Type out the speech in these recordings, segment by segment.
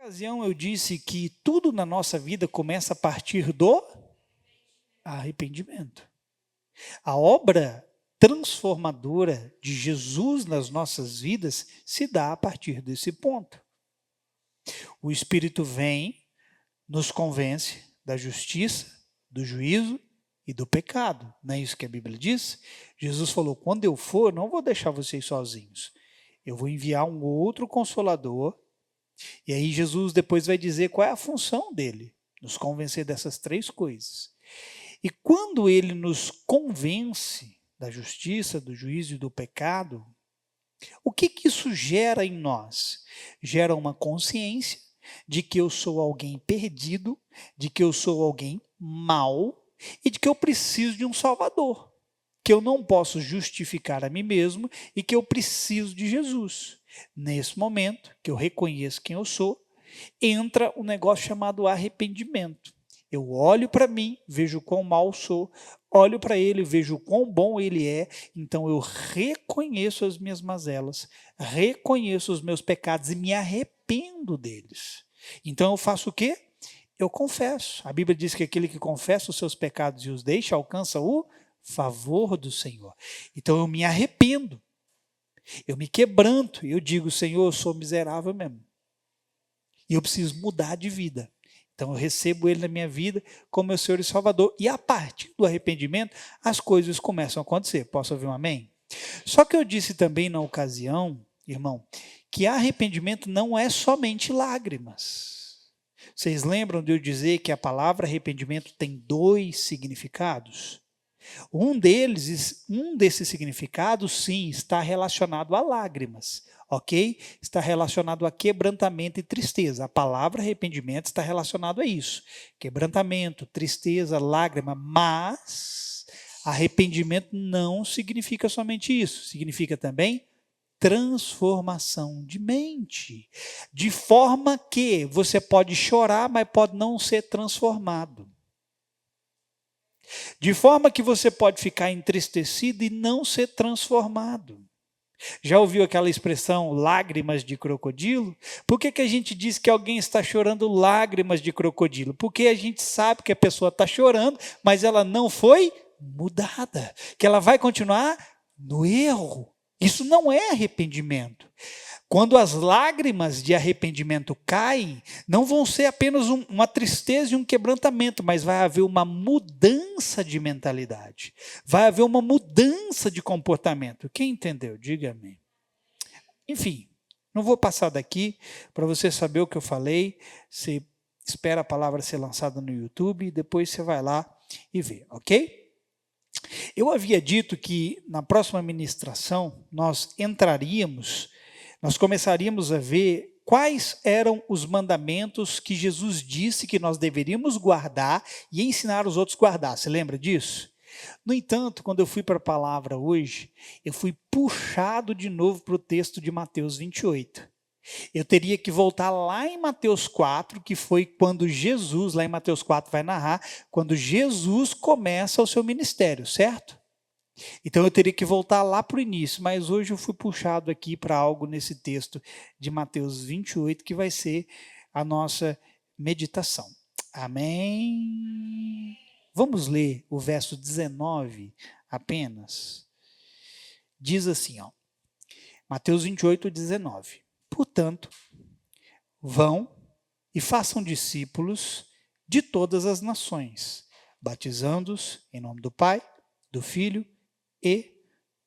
ocasião eu disse que tudo na nossa vida começa a partir do arrependimento. A obra transformadora de Jesus nas nossas vidas se dá a partir desse ponto. O Espírito vem, nos convence da justiça, do juízo e do pecado. Não é isso que a Bíblia diz? Jesus falou, quando eu for, não vou deixar vocês sozinhos. Eu vou enviar um outro Consolador. E aí Jesus depois vai dizer qual é a função dele, nos convencer dessas três coisas. E quando ele nos convence da justiça, do juízo e do pecado, o que isso gera em nós? Gera uma consciência de que eu sou alguém perdido, de que eu sou alguém mau e de que eu preciso de um Salvador, que eu não posso justificar a mim mesmo e que eu preciso de Jesus. Nesse momento, que eu reconheço quem eu sou, entra um negócio chamado arrependimento. Eu olho para mim, vejo quão mal sou, olho para ele, vejo quão bom ele é, então eu reconheço as minhas mazelas, reconheço os meus pecados e me arrependo deles. Então eu faço o quê? Eu confesso. A Bíblia diz que aquele que confessa os seus pecados e os deixa, alcança o favor do Senhor. Então eu me arrependo. Eu me quebranto e eu digo, Senhor, eu sou miserável mesmo. E eu preciso mudar de vida. Então eu recebo Ele na minha vida como meu Senhor e Salvador. E a partir do arrependimento, as coisas começam a acontecer. Posso ouvir um amém? Só que eu disse também na ocasião, irmão, que arrependimento não é somente lágrimas. Vocês lembram de eu dizer que a palavra arrependimento tem dois significados? Um desses significados, sim, está relacionado a lágrimas, ok? Está relacionado a quebrantamento e tristeza. A palavra arrependimento está relacionado a isso. Quebrantamento, tristeza, lágrima, mas arrependimento não significa somente isso. Significa também transformação de mente. De forma que você pode chorar, mas pode não ser transformado. De forma que você pode ficar entristecido e não ser transformado. Já ouviu aquela expressão lágrimas de crocodilo? Por que a gente diz que alguém está chorando lágrimas de crocodilo? Porque a gente sabe que a pessoa está chorando, mas ela não foi mudada. Que ela vai continuar no erro. Isso não é arrependimento. Quando as lágrimas de arrependimento caem, não vão ser apenas uma tristeza e um quebrantamento, mas vai haver uma mudança de mentalidade. Vai haver uma mudança de comportamento. Quem entendeu? Diga amém. Enfim, não vou passar daqui para você saber o que eu falei. Você espera a palavra ser lançada no YouTube e depois você vai lá e vê, ok? Eu havia dito que na próxima ministração nós começaríamos a ver quais eram os mandamentos que Jesus disse que nós deveríamos guardar e ensinar os outros a guardar. Você lembra disso? No entanto, quando eu fui para a palavra hoje, eu fui puxado de novo para o texto de Mateus 28. Eu teria que voltar lá em Mateus 4, que foi quando Jesus, lá em Mateus 4 vai narrar, quando Jesus começa o seu ministério, certo? Então eu teria que voltar lá para o início, mas hoje eu fui puxado aqui para algo nesse texto de Mateus 28, que vai ser a nossa meditação. Amém? Vamos ler o verso 19 apenas. Diz assim, ó, Mateus 28, 19. Portanto, vão e façam discípulos de todas as nações, batizando-os em nome do Pai, do Filho e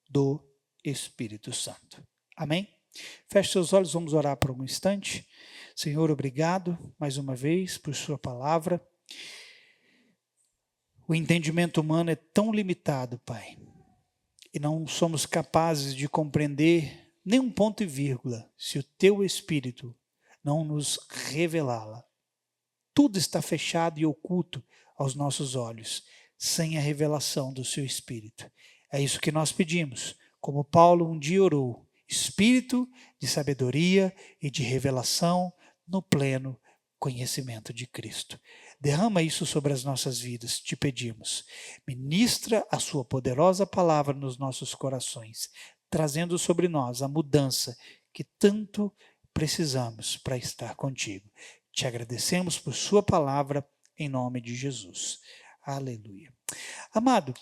do Espírito Santo. Amém? Feche seus olhos, vamos orar por um instante. Senhor, obrigado mais uma vez por sua palavra. O entendimento humano é tão limitado, Pai, e não somos capazes de compreender nem um ponto e vírgula se o teu Espírito não nos revelá-la. Tudo está fechado e oculto aos nossos olhos, sem a revelação do seu Espírito. É isso que nós pedimos, como Paulo um dia orou, espírito de sabedoria e de revelação no pleno conhecimento de Cristo. Derrama isso sobre as nossas vidas, te pedimos. Ministra a sua poderosa palavra nos nossos corações, trazendo sobre nós a mudança que tanto precisamos para estar contigo. Te agradecemos por sua palavra, em nome de Jesus. Aleluia. Amado,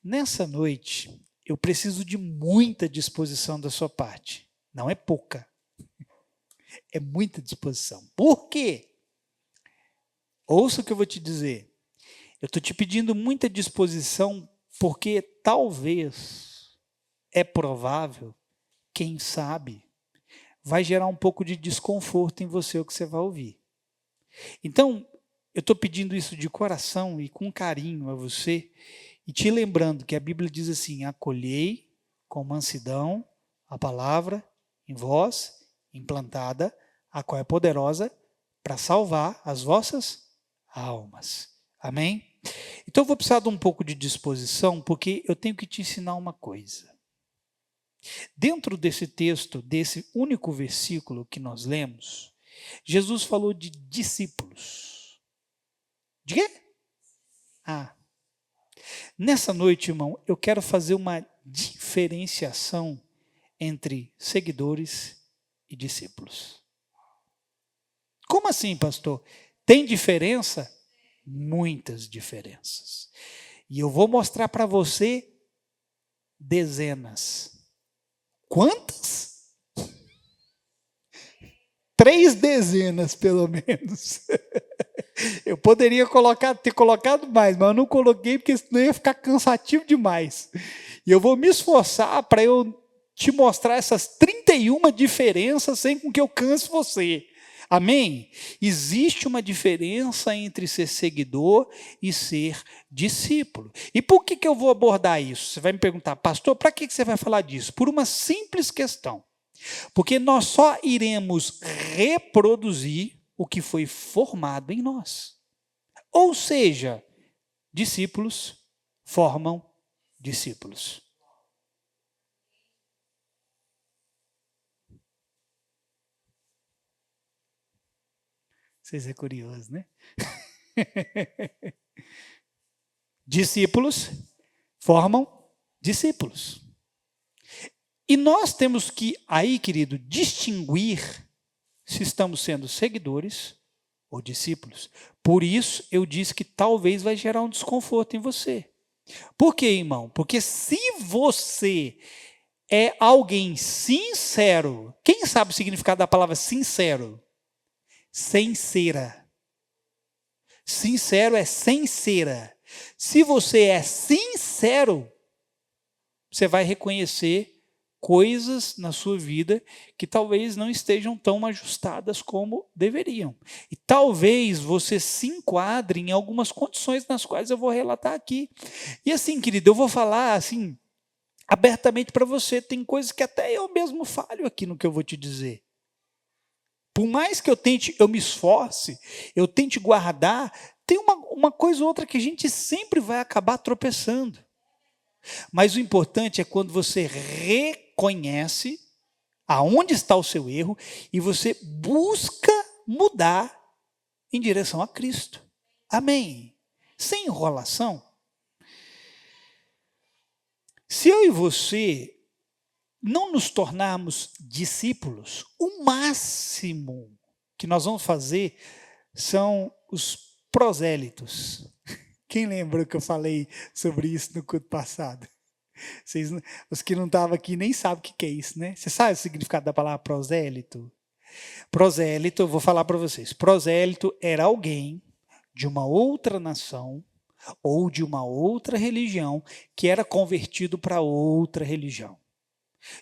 nessa noite, eu preciso de muita disposição da sua parte. Não é pouca. É muita disposição. Por quê? Ouça o que eu vou te dizer. Eu estou te pedindo muita disposição porque talvez, é provável, quem sabe, vai gerar um pouco de desconforto em você o que você vai ouvir. Então, eu estou pedindo isso de coração e com carinho a você e te lembrando que a Bíblia diz assim: acolhei com mansidão a palavra em vós, implantada, a qual é poderosa para salvar as vossas almas. Amém? Então eu vou precisar de um pouco de disposição, porque eu tenho que te ensinar uma coisa. Dentro desse texto, desse único versículo que nós lemos, Jesus falou de discípulos. De quê? Nessa noite, irmão, eu quero fazer uma diferenciação entre seguidores e discípulos. Como assim, pastor? Tem diferença? Muitas diferenças. E eu vou mostrar para você dezenas. Quantas? 3 dezenas, pelo menos. Eu poderia ter colocado mais, mas eu não coloquei porque senão ia ficar cansativo demais. E eu vou me esforçar para eu te mostrar essas 31 diferenças sem com que eu canse você. Amém? Existe uma diferença entre ser seguidor e ser discípulo. E por que eu vou abordar isso? Você vai me perguntar, pastor, para que você vai falar disso? Por uma simples questão. Porque nós só iremos reproduzir o que foi formado em nós. Ou seja, discípulos formam discípulos. Vocês é curioso, né? Discípulos formam discípulos. E nós temos que, aí, querido, distinguir se estamos sendo seguidores ou discípulos. Por isso, eu disse que talvez vai gerar um desconforto em você. Por quê, irmão? Porque se você é alguém sincero, quem sabe o significado da palavra sincero? Sincera. Sincero é sincera. Se você é sincero, você vai reconhecer coisas na sua vida que talvez não estejam tão ajustadas como deveriam. E talvez você se enquadre em algumas condições nas quais eu vou relatar aqui. E assim, querido, eu vou falar assim abertamente para você. Tem coisas que até eu mesmo falho aqui no que eu vou te dizer. Por mais que eu me esforce, eu tente guardar, tem uma coisa ou outra que a gente sempre vai acabar tropeçando. Mas o importante é quando você reconhece aonde está o seu erro e você busca mudar em direção a Cristo. Amém? Sem enrolação. Se eu e você não nos tornarmos discípulos, o máximo que nós vamos fazer são os prosélitos. Quem lembra que eu falei sobre isso no culto passado? Os que não estavam aqui nem sabem o que é isso, né? Você sabe o significado da palavra prosélito? Prosélito, eu vou falar para vocês. Prosélito era alguém de uma outra nação ou de uma outra religião que era convertido para outra religião.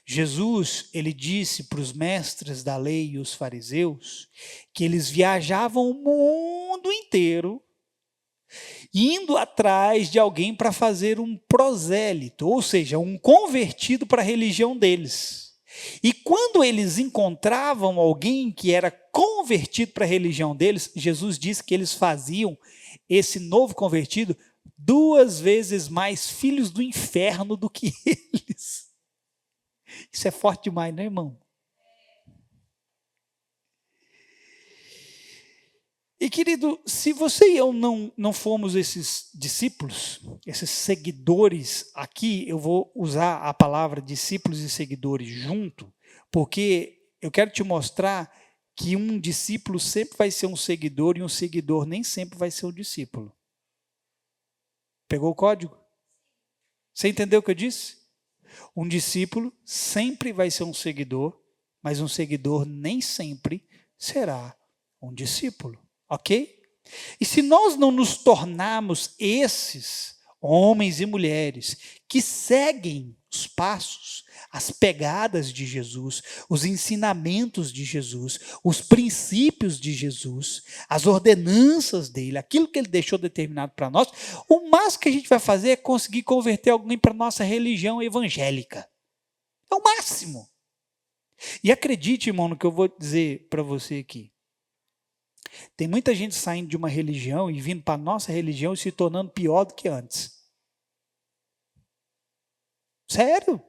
Jesus, ele disse para os mestres da lei e os fariseus que eles viajavam o mundo inteiro indo atrás de alguém para fazer um prosélito, ou seja, um convertido para a religião deles. E quando eles encontravam alguém que era convertido para a religião deles, Jesus disse que eles faziam esse novo convertido 2 vezes mais filhos do inferno do que eles. Isso é forte demais, né, irmão? E, querido, se você e eu não formos esses discípulos, esses seguidores aqui, eu vou usar a palavra discípulos e seguidores junto, porque eu quero te mostrar que um discípulo sempre vai ser um seguidor e um seguidor nem sempre vai ser um discípulo. Pegou o código? Você entendeu o que eu disse? Um discípulo sempre vai ser um seguidor, mas um seguidor nem sempre será um discípulo, ok? E se nós não nos tornarmos esses homens e mulheres que seguem os passos, as pegadas de Jesus, os ensinamentos de Jesus, os princípios de Jesus, as ordenanças dele, aquilo que ele deixou determinado para nós, o máximo que a gente vai fazer é conseguir converter alguém para a nossa religião evangélica. É o máximo. E acredite, irmão, no que eu vou dizer para você aqui. Tem muita gente saindo de uma religião e vindo para a nossa religião e se tornando pior do que antes. Sério?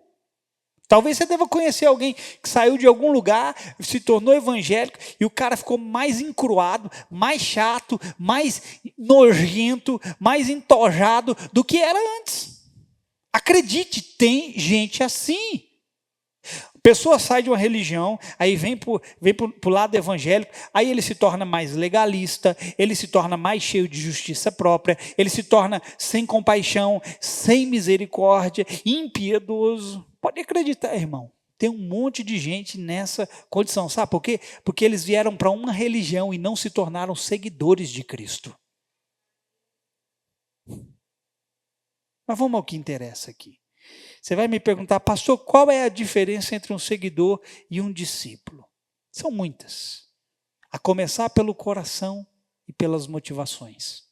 Talvez você deva conhecer alguém que saiu de algum lugar, se tornou evangélico e o cara ficou mais encruado, mais chato, mais nojento, mais entojado do que era antes. Acredite, tem gente assim. A pessoa sai de uma religião, aí vem para o lado evangélico, aí ele se torna mais legalista, ele se torna mais cheio de justiça própria, ele se torna sem compaixão, sem misericórdia, impiedoso. Pode acreditar, irmão, tem um monte de gente nessa condição. Sabe por quê? Porque eles vieram para uma religião e não se tornaram seguidores de Cristo. Mas vamos ao que interessa aqui. Você vai me perguntar, pastor, qual é a diferença entre um seguidor e um discípulo? São muitas. A começar pelo coração e pelas motivações.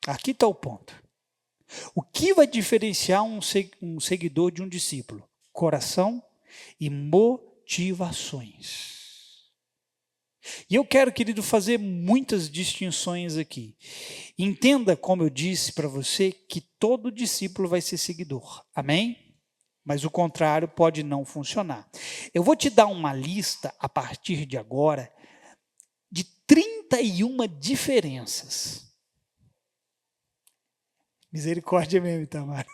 Aqui está o ponto. O que vai diferenciar um seguidor de um discípulo? Coração e motivações. E eu quero, querido, fazer muitas distinções aqui. Entenda, como eu disse para você, que todo discípulo vai ser seguidor. Amém? Mas o contrário pode não funcionar. Eu vou te dar uma lista, a partir de agora, de 31 diferenças. Misericórdia mesmo, Itamar.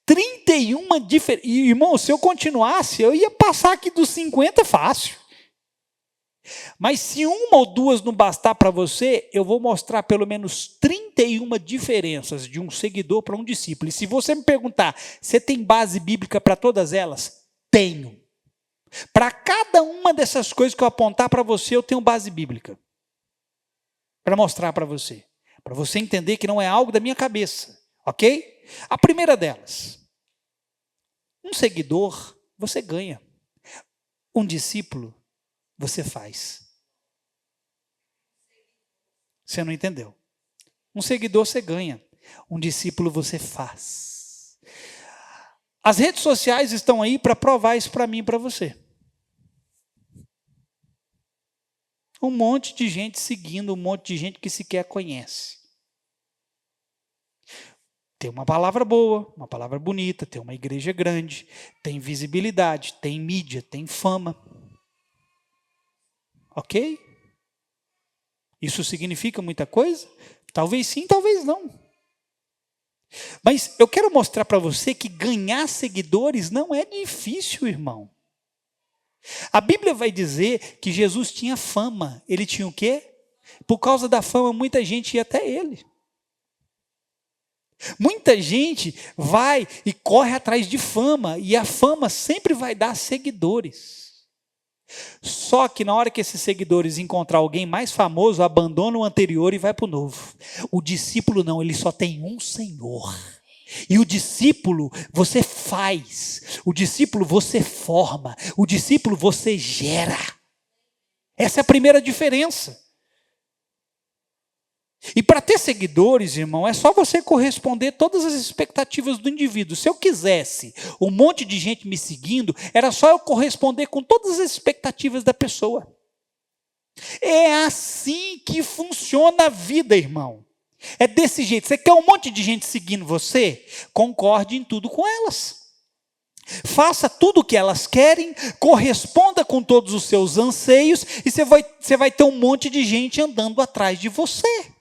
31 diferenças. Irmão, se eu continuasse, eu ia passar aqui dos 50 fácil. Mas se uma ou duas não bastar para você, eu vou mostrar pelo menos 31 diferenças de um seguidor para um discípulo. E se você me perguntar, você tem base bíblica para todas elas? Tenho. Para cada uma dessas coisas que eu apontar para você, eu tenho base bíblica. Para mostrar para você. Para você entender que não é algo da minha cabeça. Ok? A primeira delas. Um seguidor, você ganha. Um discípulo, você faz. Você não entendeu? Um seguidor, você ganha. Um discípulo, você faz. As redes sociais estão aí para provar isso para mim e para você. Um monte de gente seguindo, um monte de gente que sequer conhece. Tem uma palavra boa, uma palavra bonita, tem uma igreja grande, tem visibilidade, tem mídia, tem fama. Ok? Isso significa muita coisa? Talvez sim, talvez não. Mas eu quero mostrar para você que ganhar seguidores não é difícil, irmão. A Bíblia vai dizer que Jesus tinha fama. Ele tinha o quê? Por causa da fama, muita gente ia até ele. Muita gente vai e corre atrás de fama, e a fama sempre vai dar seguidores. Só que na hora que esses seguidores encontrar alguém mais famoso, abandona o anterior e vai para o novo. O discípulo não, ele só tem um Senhor. E o discípulo você faz, o discípulo você forma, o discípulo você gera. Essa é a primeira diferença. E para ter seguidores, irmão, é só você corresponder todas as expectativas do indivíduo. Se eu quisesse um monte de gente me seguindo, era só eu corresponder com todas as expectativas da pessoa. É assim que funciona a vida, irmão. É desse jeito. Você quer um monte de gente seguindo você? Concorde em tudo com elas. Faça tudo o que elas querem, corresponda com todos os seus anseios, e você vai ter um monte de gente andando atrás de você.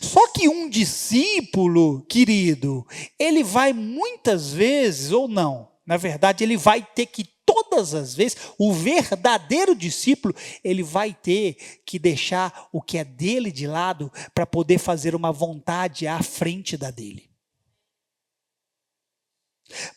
Só que um discípulo, querido, ele vai muitas vezes, ou não, Na verdade, ele vai ter que, todas as vezes, o verdadeiro discípulo, ele vai ter que deixar o que é dele de lado para poder fazer uma vontade à frente da dele.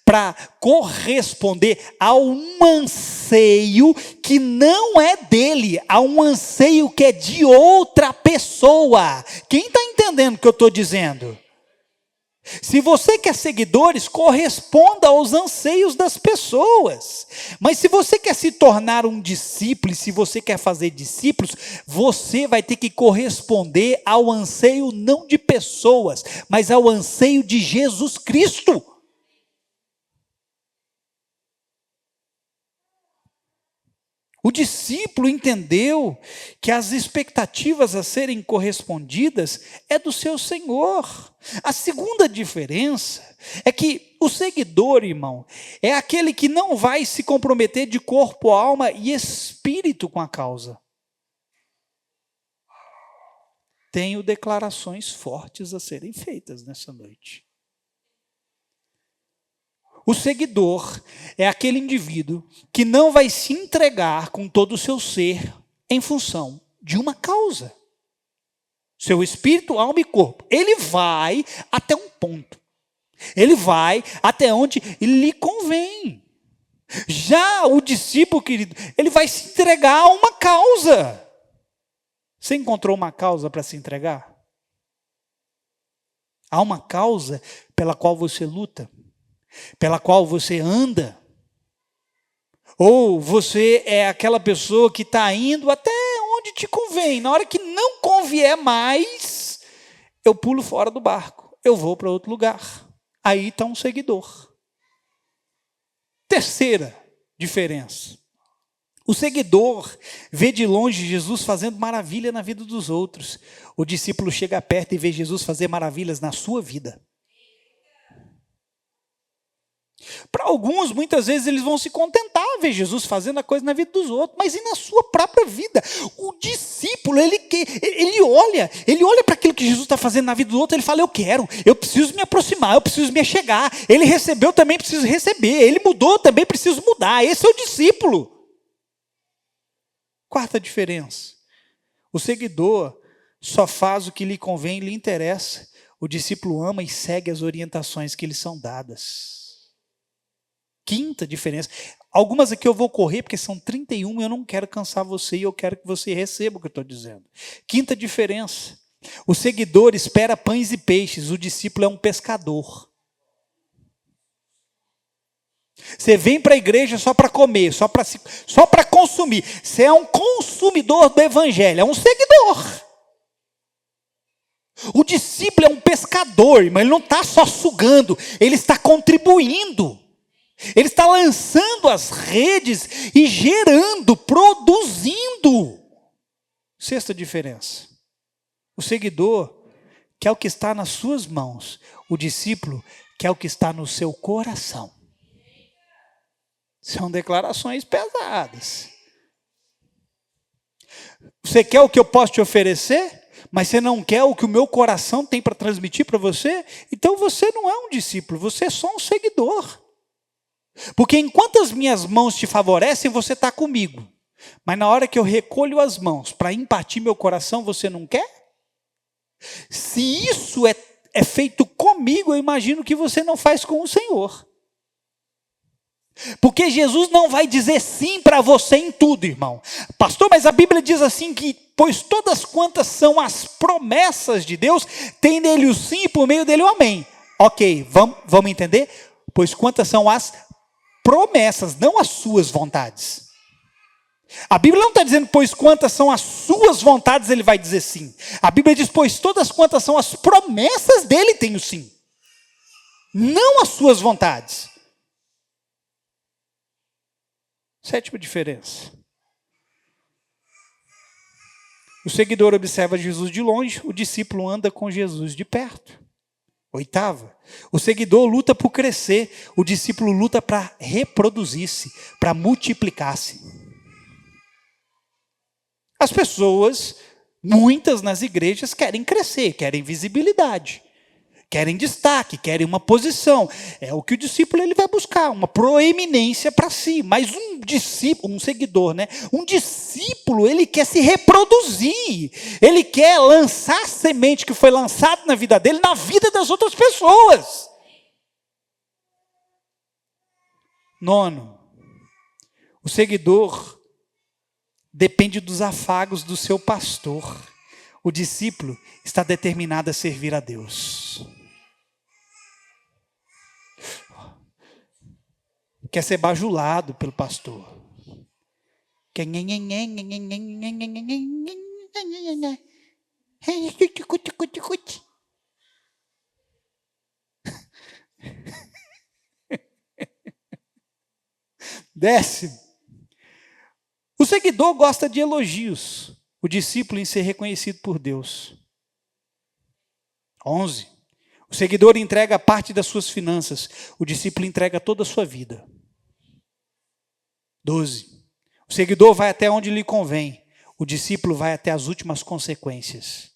Para corresponder a um anseio que não é dele, a um anseio que é de outra pessoa. Quem está entendendo o que eu estou dizendo? Se você quer seguidores, corresponda aos anseios das pessoas. Mas se você quer se tornar um discípulo, e se você quer fazer discípulos, você vai ter que corresponder ao anseio não de pessoas, mas ao anseio de Jesus Cristo. O discípulo entendeu que as expectativas a serem correspondidas é do seu Senhor. A segunda diferença é que o seguidor, irmão, é aquele que não vai se comprometer de corpo, alma e espírito com a causa. Tenho declarações fortes a serem feitas nessa noite. O seguidor é aquele indivíduo que não vai se entregar com todo o seu ser em função de uma causa. Seu espírito, alma e corpo. Ele vai até um ponto. Ele vai até onde lhe convém. Já o discípulo, querido, ele vai se entregar a uma causa. Você encontrou uma causa para se entregar? Há uma causa pela qual você luta? Pela qual você anda? Ou você é aquela pessoa que está indo até onde te convém, na hora que não convier mais, eu pulo fora do barco, eu vou para outro lugar. Aí está um seguidor. Terceira diferença. O seguidor vê de longe Jesus fazendo maravilha na vida dos outros. O discípulo chega perto e vê Jesus fazer maravilhas na sua vida. Para alguns, muitas vezes, eles vão se contentar a ver Jesus fazendo a coisa na vida dos outros, mas e na sua própria vida? O discípulo, ele olha para aquilo que Jesus está fazendo na vida do outro, ele fala, eu preciso me aproximar, eu preciso me achegar. Ele recebeu, também preciso receber. Ele mudou, também preciso mudar. Esse é o discípulo. Quarta diferença. O seguidor só faz o que lhe convém e lhe interessa. O discípulo ama e segue as orientações que lhe são dadas. Quinta diferença. Algumas aqui eu vou correr, porque são 31 e eu não quero cansar você e eu quero que você receba o que eu estou dizendo. Quinta diferença. O seguidor espera pães e peixes, o discípulo é um pescador. Você vem para a igreja só para comer, só para consumir. Você é um consumidor do evangelho, é um seguidor. O discípulo é um pescador, mas ele não está só sugando, ele está contribuindo. Ele está lançando as redes e gerando, produzindo. Sexta diferença. O seguidor quer o que está nas suas mãos. O discípulo quer o que está no seu coração. São declarações pesadas. Você quer o que eu posso te oferecer? Mas você não quer o que o meu coração tem para transmitir para você? Então você não é um discípulo, você é só um seguidor. Porque enquanto as minhas mãos te favorecem, você está comigo. Mas na hora que eu recolho as mãos para impartir meu coração, você não quer? Se isso é feito comigo, eu imagino que você não faz com o Senhor. Porque Jesus não vai dizer sim para você em tudo, irmão. Pastor, mas a Bíblia diz assim que, pois todas quantas são as promessas de Deus, tem nele o sim e por meio dele o amém. Ok, vamos entender? Pois quantas são as promessas, não as suas vontades. A Bíblia não está dizendo, pois quantas são as suas vontades, ele vai dizer sim. A Bíblia diz, pois todas quantas são as promessas dele, tem o sim. Não as suas vontades. Sétima diferença. O seguidor observa Jesus de longe, o discípulo anda com Jesus de perto. Oitava, o seguidor luta por crescer, o discípulo luta para reproduzir-se, para multiplicar-se. As pessoas, muitas nas igrejas, querem crescer, querem visibilidade. Querem destaque, querem uma posição. É o que o discípulo ele vai buscar, uma proeminência para si. Mas um discípulo, um seguidor, né? Um discípulo, ele quer se reproduzir. Ele quer lançar a semente que foi lançada na vida dele, na vida das outras pessoas. Nono, o seguidor depende dos afagos do seu pastor. O discípulo está determinado a servir a Deus. Quer ser bajulado pelo pastor. Quer... Décimo. O seguidor gosta de elogios. O discípulo em ser reconhecido por Deus. 11. O seguidor entrega parte das suas finanças. O discípulo entrega toda a sua vida. 12. O seguidor vai até onde lhe convém. O discípulo vai até as últimas consequências.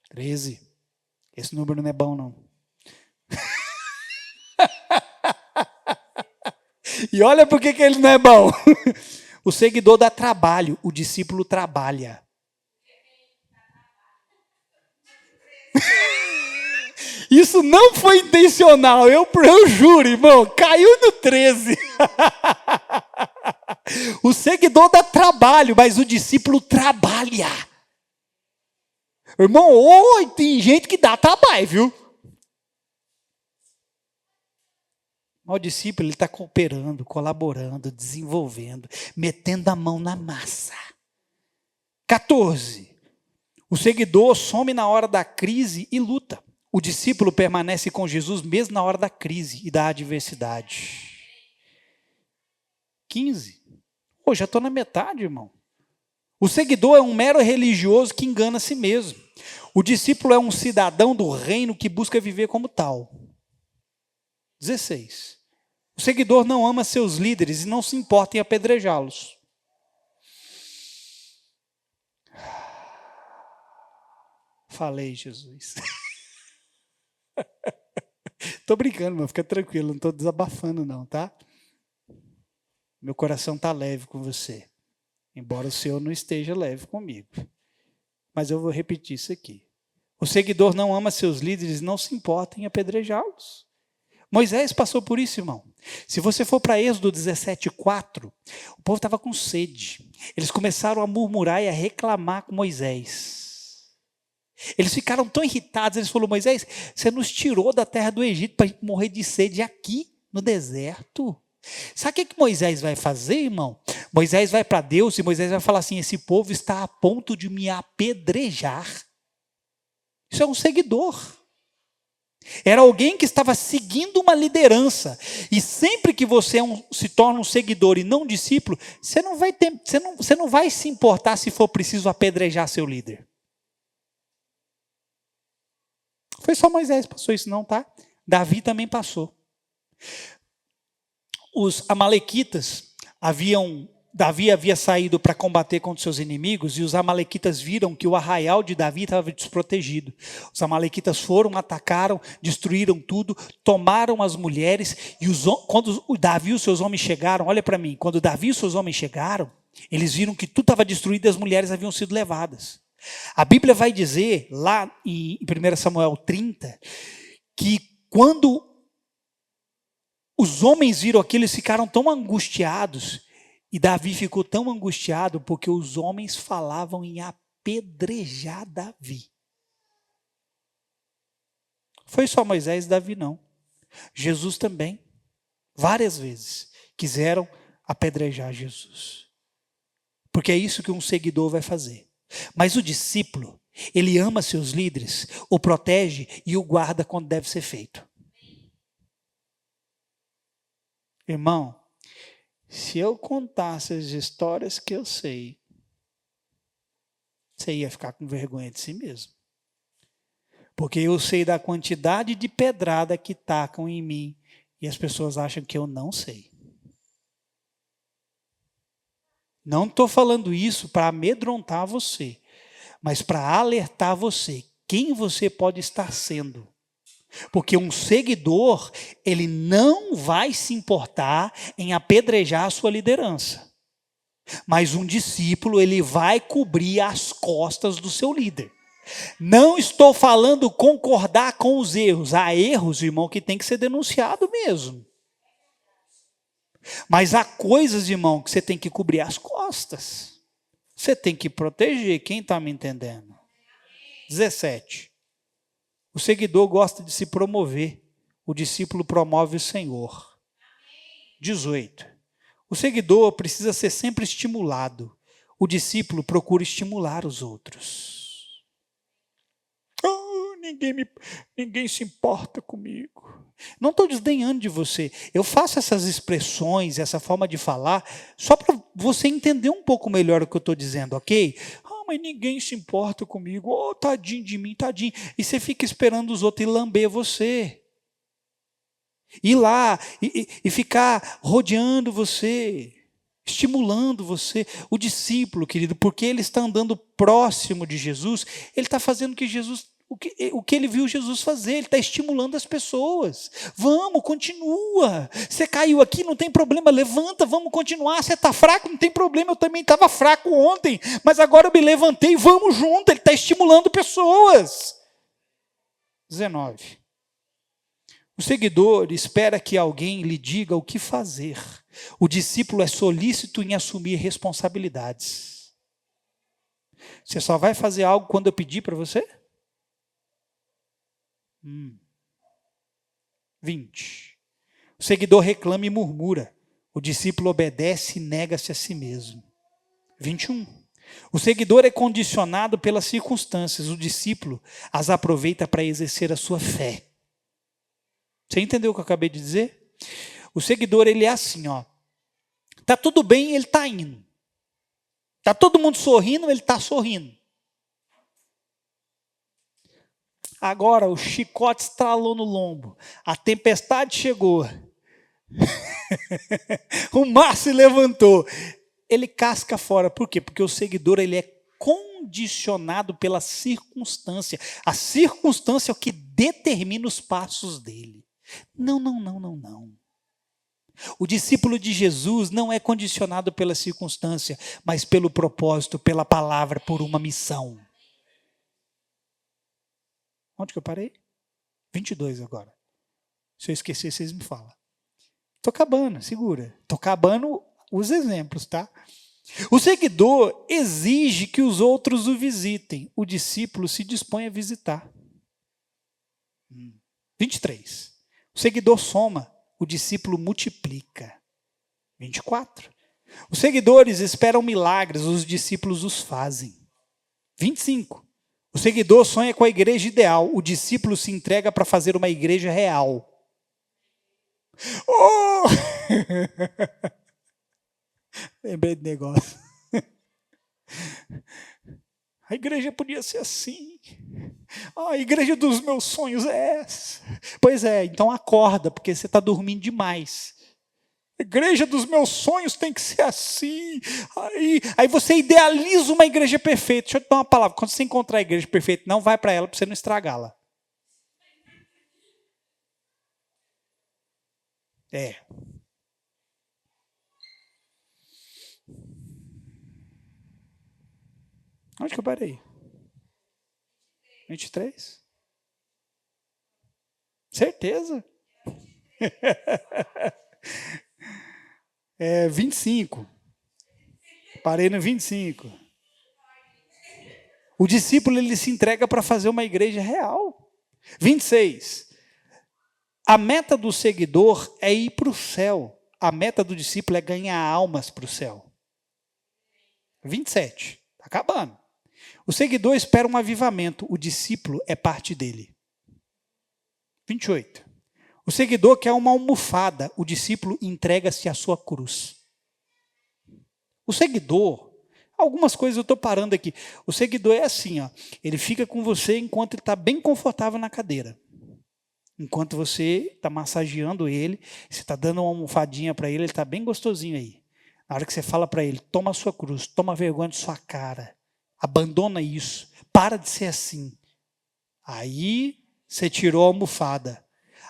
13. Esse número não é bom, não. E olha por que ele não é bom. O seguidor dá trabalho, o discípulo trabalha. Isso não foi intencional, eu juro, irmão, caiu no 13. O seguidor dá trabalho, mas o discípulo trabalha. Irmão, tem gente que dá trabalho, viu? O discípulo está cooperando, colaborando, desenvolvendo, metendo a mão na massa. 14. O seguidor some na hora da crise e luta. O discípulo permanece com Jesus mesmo na hora da crise e da adversidade. 15. Pô, já estou na metade, irmão. O seguidor é um mero religioso que engana a si mesmo. O discípulo é um cidadão do reino que busca viver como tal. 16. O seguidor não ama seus líderes e não se importa em apedrejá-los. Falei, Jesus. Estou brincando, mas fica tranquilo, não estou desabafando não, tá? Meu coração está leve com você. Embora o seu não esteja leve comigo. Mas eu vou repetir isso aqui. O seguidor não ama seus líderes e não se importa em apedrejá-los. Moisés passou por isso, irmão. Se você for para Êxodo 17:4, o povo estava com sede. Eles começaram a murmurar e a reclamar com Moisés. Eles ficaram tão irritados, eles falaram: Moisés, você nos tirou da terra do Egito para a gente morrer de sede aqui no deserto. Sabe o que Moisés vai fazer, irmão? Moisés vai para Deus e Moisés vai falar assim: esse povo está a ponto de me apedrejar. Isso é um seguidor. Era alguém que estava seguindo uma liderança. E sempre que você se torna um seguidor e não um discípulo, você não vai se importar se for preciso apedrejar seu líder. Foi só Moisés que passou isso não, tá? Davi também passou. Os amalequitas Davi havia saído para combater contra seus inimigos e os amalequitas viram que o arraial de Davi estava desprotegido. Os amalequitas foram, atacaram, destruíram tudo, tomaram as mulheres e quando o Davi e os seus homens chegaram, olha para mim, quando Davi e os seus homens chegaram, eles viram que tudo estava destruído e as mulheres haviam sido levadas. A Bíblia vai dizer, lá em 1 Samuel 30, que quando os homens viram aquilo, eles ficaram tão angustiados. E Davi ficou tão angustiado porque os homens falavam em apedrejar Davi. Foi só Moisés e Davi, não. Jesus também, várias vezes, quiseram apedrejar Jesus. Porque é isso que um seguidor vai fazer. Mas o discípulo, ele ama seus líderes, o protege e o guarda quando deve ser feito. Irmão, se eu contasse as histórias que eu sei, você ia ficar com vergonha de si mesmo. Porque eu sei da quantidade de pedrada que tacam em mim e as pessoas acham que eu não sei. Não estou falando isso para amedrontar você, mas para alertar você. quem você pode estar sendo. Porque um seguidor, ele não vai se importar em apedrejar a sua liderança. Mas um discípulo, ele vai cobrir as costas do seu líder. Não estou falando concordar com os erros. Há erros, irmão, que tem que ser denunciado mesmo. Mas há coisas, irmão, que você tem que cobrir as costas. Você tem que proteger. Quem está me entendendo? 17. O seguidor gosta de se promover. O discípulo promove o Senhor. 18. O seguidor precisa ser sempre estimulado. O discípulo procura estimular os outros. Oh, ninguém se importa comigo. Não estou desdenhando de você. Eu faço essas expressões, essa forma de falar, só para você entender um pouco melhor o que eu estou dizendo, ok? Ah, mas ninguém se importa comigo. Oh, tadinho de mim, tadinho. E você fica esperando os outros ir lamber você. Ir lá e ficar rodeando você, estimulando você. O discípulo, querido, porque ele está andando próximo de Jesus, ele está fazendo o que ele viu Jesus fazer, ele está estimulando as pessoas. Vamos, continua. Você caiu aqui, não tem problema, levanta, vamos continuar. Você está fraco, não tem problema, eu também estava fraco ontem, mas agora eu me levantei, vamos junto. Ele está estimulando pessoas. 19. O seguidor espera que alguém lhe diga o que fazer. O discípulo é solícito em assumir responsabilidades. Você só vai fazer algo quando eu pedir para você? 20. O seguidor reclama e murmura. O discípulo obedece e nega-se a si mesmo. 21. O seguidor é condicionado pelas circunstâncias. O discípulo as aproveita para exercer a sua fé. Você entendeu o que eu acabei de dizer? O seguidor, ele é assim, ó. Tá tudo bem, ele está indo. Tá todo mundo sorrindo, ele está sorrindo. Agora o chicote estralou no lombo. A tempestade chegou. O mar se levantou. Ele casca fora. Por quê? Porque o seguidor, ele é condicionado pela circunstância. A circunstância é o que determina os passos dele. Não. O discípulo de Jesus não é condicionado pela circunstância, mas pelo propósito, pela palavra, por uma missão. Onde que eu parei? 22 agora. Se eu esquecer, vocês me falam. Estou acabando, segura. Estou acabando os exemplos, tá? O seguidor exige que os outros o visitem. O discípulo se dispõe a visitar. 23. O seguidor soma, o discípulo multiplica. 24. Os seguidores esperam milagres, os discípulos os fazem. 25. O seguidor sonha com a igreja ideal, o discípulo se entrega para fazer uma igreja real. Oh! Lembrei do negócio. A igreja podia ser assim. A igreja dos meus sonhos é essa. Pois é, então acorda, porque você está dormindo demais. A igreja dos meus sonhos tem que ser assim. Aí você idealiza uma igreja perfeita. Deixa eu te dar uma palavra. Quando você encontrar a igreja perfeita, não vai para ela para você não estragá-la. É. Onde que eu parei? 23? Certeza? 25. Parei no 25. O discípulo, ele se entrega para fazer uma igreja real. 26. A meta do seguidor é ir para o céu. A meta do discípulo é ganhar almas para o céu. 27. Está acabando. O seguidor espera um avivamento. O discípulo é parte dele. 28. O seguidor quer uma almofada. O discípulo entrega-se à sua cruz. O seguidor, algumas coisas eu estou parando aqui. O seguidor é assim, ó, ele fica com você enquanto ele está bem confortável na cadeira. Enquanto você está massageando ele, você está dando uma almofadinha para ele está bem gostosinho aí. Na hora que você fala para ele, toma a sua cruz, toma vergonha de sua cara, abandona isso, para de ser assim. Aí você tirou a almofada.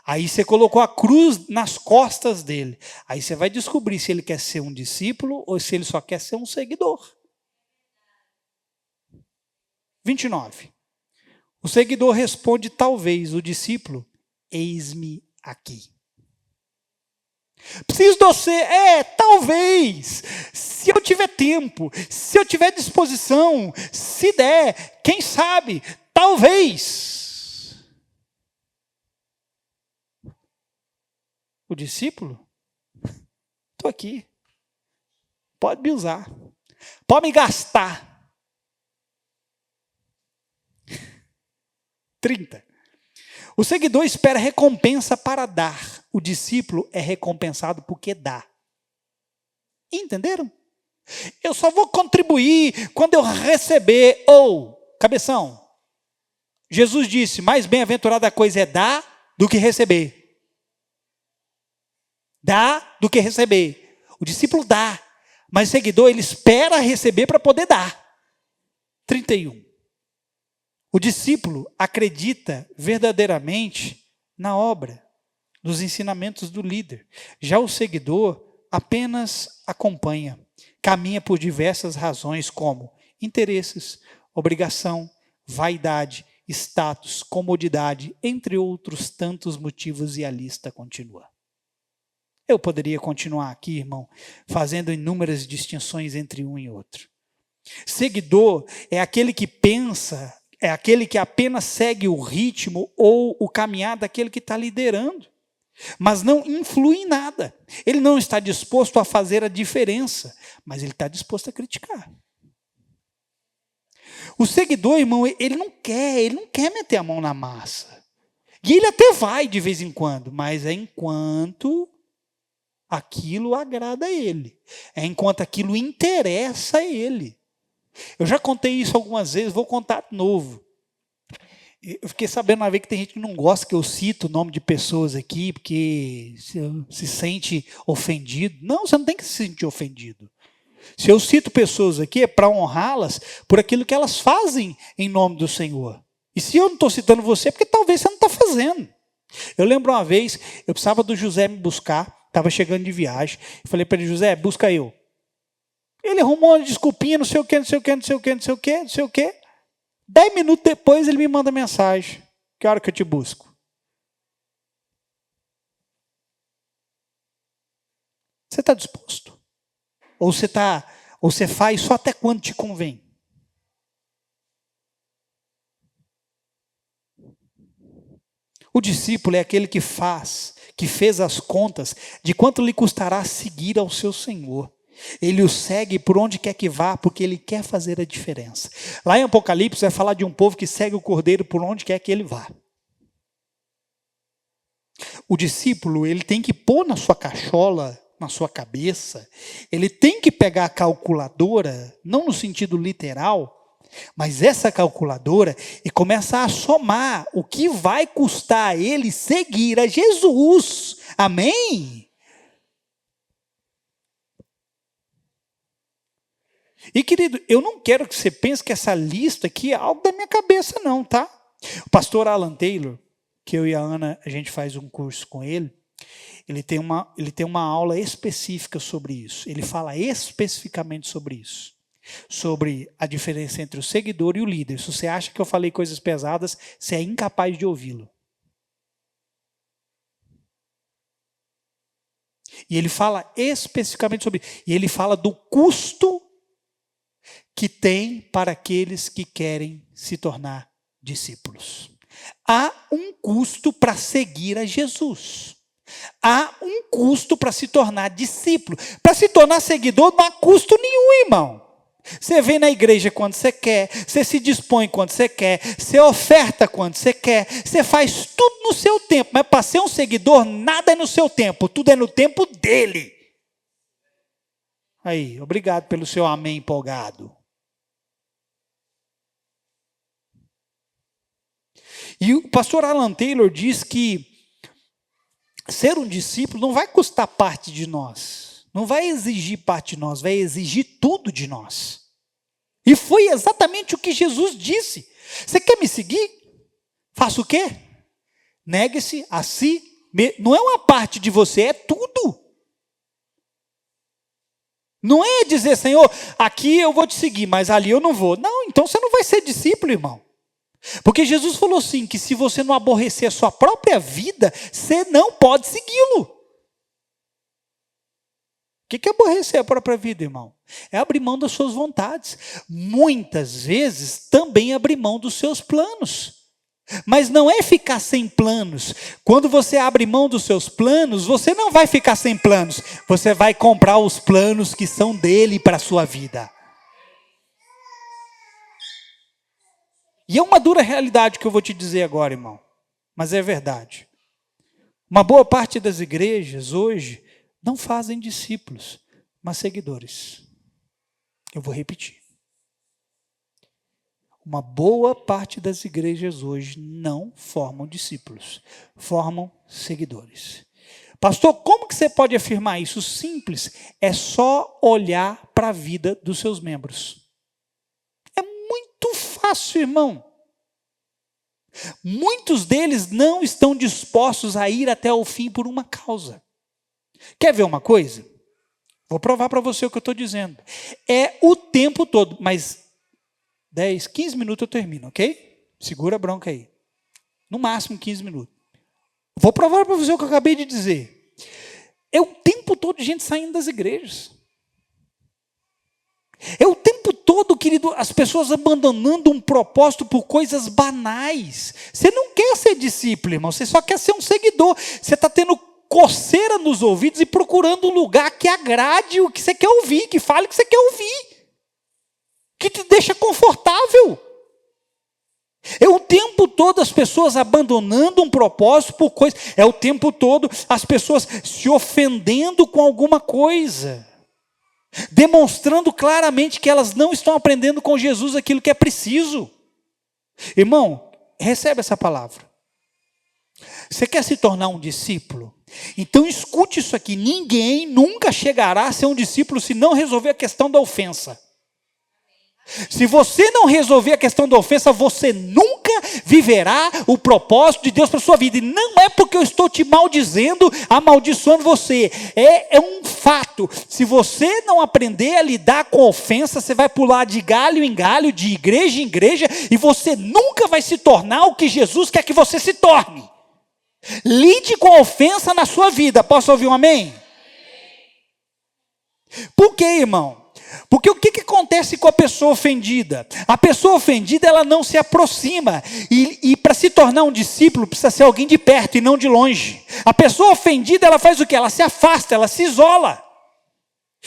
Aí você colocou a cruz nas costas dele. Aí você vai descobrir se ele quer ser um discípulo ou se ele só quer ser um seguidor. 29. O seguidor responde, talvez, o discípulo, eis-me aqui. Preciso de você, talvez, se eu tiver tempo, se eu tiver disposição, se der, quem sabe, talvez. O discípulo, estou aqui, pode me usar, pode me gastar. 30. O seguidor espera recompensa para dar. O discípulo é recompensado porque dá. Entenderam? Eu só vou contribuir quando eu receber. Ou, cabeção, Jesus disse, mais bem-aventurada coisa é dar do que receber. Dá do que receber. O discípulo dá, mas o seguidor ele espera receber para poder dar. 31. O discípulo acredita verdadeiramente na obra, nos ensinamentos do líder. Já o seguidor apenas acompanha, caminha por diversas razões como interesses, obrigação, vaidade, status, comodidade, entre outros tantos motivos, e a lista continua. Eu poderia continuar aqui, irmão, fazendo inúmeras distinções entre um e outro. Seguidor é aquele que pensa, é aquele que apenas segue o ritmo ou o caminhar daquele que está liderando, mas não influi em nada. Ele não está disposto a fazer a diferença, mas ele está disposto a criticar. O seguidor, irmão, ele não quer meter a mão na massa. E ele até vai de vez em quando, mas é enquanto aquilo agrada a ele. É enquanto aquilo interessa a ele. Eu já contei isso algumas vezes, vou contar de novo. Eu fiquei sabendo uma vez que tem gente que não gosta que eu cito o nome de pessoas aqui, porque se sente ofendido. Não, você não tem que se sentir ofendido. Se eu cito pessoas aqui, é para honrá-las por aquilo que elas fazem em nome do Senhor. E se eu não estou citando você, é porque talvez você não está fazendo. Eu lembro uma vez, eu precisava do José me buscar, estava chegando de viagem. Eu falei para ele, José, busca eu. Ele arrumou uma desculpinha, não sei o quê, não sei o quê, não sei o quê, não sei o quê, não sei o quê. 10 minutos depois ele me manda mensagem. Que hora que eu te busco? Você está disposto? Ou você faz só até quando te convém? O discípulo é aquele que fez as contas de quanto lhe custará seguir ao seu Senhor. Ele o segue por onde quer que vá, porque ele quer fazer a diferença. Lá em Apocalipse vai falar de um povo que segue o Cordeiro por onde quer que ele vá. O discípulo, ele tem que pôr na sua cachola, na sua cabeça, ele tem que pegar a calculadora, não no sentido literal, mas essa calculadora, e começar a somar o que vai custar a ele seguir a Jesus. Amém? E querido, eu não quero que você pense que essa lista aqui é algo da minha cabeça não, tá? O pastor Alan Taylor, que eu e a Ana, a gente faz um curso com ele, ele tem uma aula específica sobre isso. Ele fala especificamente sobre isso. Sobre a diferença entre o seguidor e o líder. Se você acha que eu falei coisas pesadas, você é incapaz de ouvi-lo. E ele fala especificamente sobre isso. E ele fala do custo que tem para aqueles que querem se tornar discípulos. Há um custo para seguir a Jesus. Há um custo para se tornar discípulo. Para se tornar seguidor não há custo nenhum, irmão. Você vem na igreja quando você quer, você se dispõe quando você quer, você oferta quando você quer, você faz tudo no seu tempo, mas para ser um seguidor, nada é no seu tempo, tudo é no tempo dele. Aí, obrigado pelo seu amém empolgado. E o pastor Alan Taylor diz que ser um discípulo não vai custar parte de nós, não vai exigir parte de nós, vai exigir tudo de nós. E foi exatamente o que Jesus disse. Você quer me seguir? Faça o quê? Negue-se a si mesmo. Não é uma parte de você, é tudo. Não é dizer, Senhor, aqui eu vou te seguir, mas ali eu não vou. Não, então você não vai ser discípulo, irmão. Porque Jesus falou assim, que se você não aborrecer a sua própria vida, você não pode segui-lo. O que é aborrecer a própria vida, irmão? É abrir mão das suas vontades. Muitas vezes também abrir mão dos seus planos. Mas não é ficar sem planos. Quando você abre mão dos seus planos, você não vai ficar sem planos. Você vai comprar os planos que são dele para a sua vida. E é uma dura realidade que eu vou te dizer agora, irmão. Mas é verdade. Uma boa parte das igrejas hoje não fazem discípulos, mas seguidores. Eu vou repetir. Uma boa parte das igrejas hoje não formam discípulos, formam seguidores. Pastor, como que você pode afirmar isso? Simples, é só olhar para a vida dos seus membros. É muito fácil, irmão. Muitos deles não estão dispostos a ir até o fim por uma causa. Quer ver uma coisa? Vou provar para você o que eu estou dizendo. É o tempo todo, mas 10, 15 minutos eu termino, ok? Segura a bronca aí. No máximo 15 minutos. Vou provar para você o que eu acabei de dizer. É o tempo todo de gente saindo das igrejas. É o tempo todo, querido, as pessoas abandonando um propósito por coisas banais. Você não quer ser discípulo, irmão, você só quer ser um seguidor. Você está tendo coceira nos ouvidos e procurando um lugar que agrade o que você quer ouvir, que fale o que você quer ouvir, que te deixa confortável. É o tempo todo as pessoas abandonando um propósito por coisa. É o tempo todo as pessoas se ofendendo com alguma coisa, demonstrando claramente que elas não estão aprendendo com Jesus aquilo que é preciso. Irmão, recebe essa palavra. Você quer se tornar um discípulo? Então escute isso aqui. Ninguém nunca chegará a ser um discípulo se não resolver a questão da ofensa. Se você não resolver a questão da ofensa, você nunca viverá o propósito de Deus para a sua vida. E não é porque eu estou te maldizendo, amaldiçoando você. É um fato. Se você não aprender a lidar com ofensa, você vai pular de galho em galho, de igreja em igreja, e você nunca vai se tornar o que Jesus quer que você se torne. Lide com a ofensa na sua vida. Posso ouvir um amém? Por quê, irmão? Porque o que acontece com a pessoa ofendida? A pessoa ofendida, ela não se aproxima. E para se tornar um discípulo, precisa ser alguém de perto e não de longe. A pessoa ofendida, ela faz o quê? Ela se afasta, ela se isola.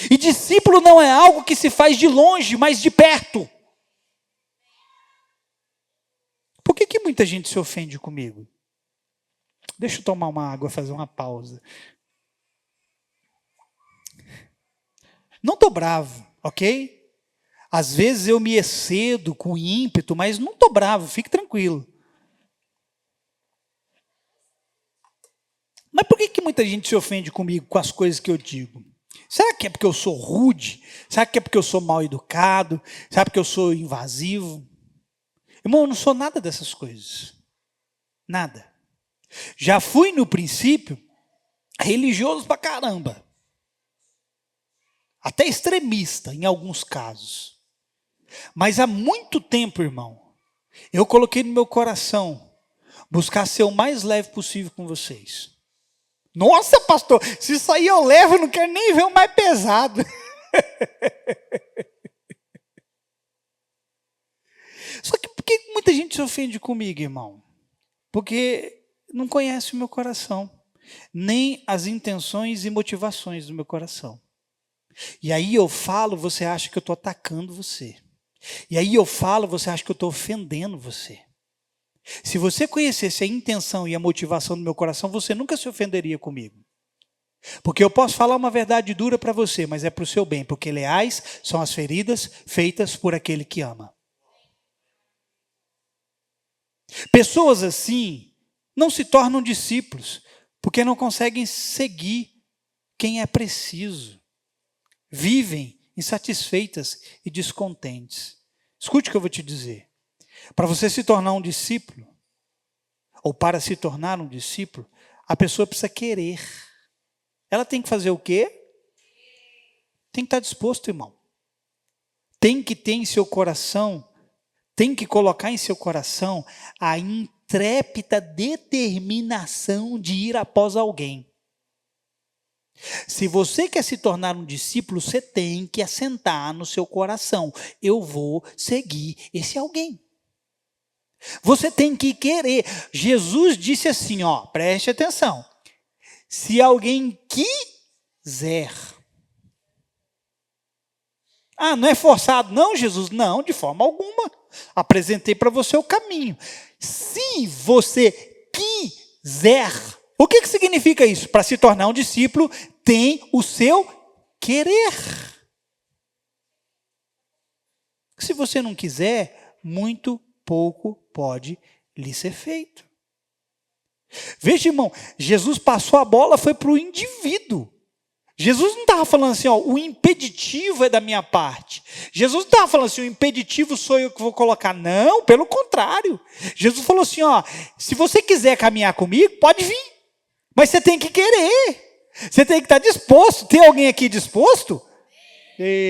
E discípulo não é algo que se faz de longe, mas de perto. Por que muita gente se ofende comigo? Deixa eu tomar uma água, fazer uma pausa. Não estou bravo, ok? Às vezes eu me excedo com ímpeto, mas não estou bravo, fique tranquilo. Mas por que muita gente se ofende comigo com as coisas que eu digo? Será que é porque eu sou rude? Será que é porque eu sou mal educado? Será que eu sou invasivo? Irmão, eu não sou nada dessas coisas. Nada. Já fui no princípio religioso pra caramba. Até extremista em alguns casos. Mas há muito tempo, irmão, eu coloquei no meu coração buscar ser o mais leve possível com vocês. Nossa, pastor, se isso aí eu levo, eu não quero nem ver o mais pesado. Só que por que muita gente se ofende comigo, irmão? Porque não conhece o meu coração, nem as intenções e motivações do meu coração. E aí eu falo, você acha que eu estou atacando você. E aí eu falo, você acha que eu estou ofendendo você. Se você conhecesse a intenção e a motivação do meu coração, você nunca se ofenderia comigo. Porque eu posso falar uma verdade dura para você, mas é para o seu bem, porque leais são as feridas feitas por aquele que ama. Pessoas assim não se tornam discípulos, porque não conseguem seguir quem é preciso. Vivem insatisfeitas e descontentes. Escute o que eu vou te dizer. Para você se tornar um discípulo, ou para se tornar um discípulo, a pessoa precisa querer. Ela tem que fazer o quê? Tem que estar disposto, irmão. Tem que ter em seu coração, tem que colocar em seu coração a intrépida determinação de ir após alguém. Se você quer se tornar um discípulo, você tem que assentar no seu coração: eu vou seguir esse alguém. Você tem que querer. Jesus disse assim, ó, preste atenção. Se alguém quiser. Ah, não é forçado não, Jesus? Não, de forma alguma. Apresentei para você o caminho. Se você quiser. O que significa isso? Para se tornar um discípulo, tem o seu querer. Se você não quiser, muito pouco pode lhe ser feito. Veja, irmão, Jesus passou a bola, foi para o indivíduo. Jesus não estava falando assim, ó, o impeditivo é da minha parte. Jesus não estava falando assim, o impeditivo sou eu que vou colocar. Não, pelo contrário. Jesus falou assim, ó, se você quiser caminhar comigo, pode vir. Mas você tem que querer. Você tem que estar disposto. Tem alguém aqui disposto?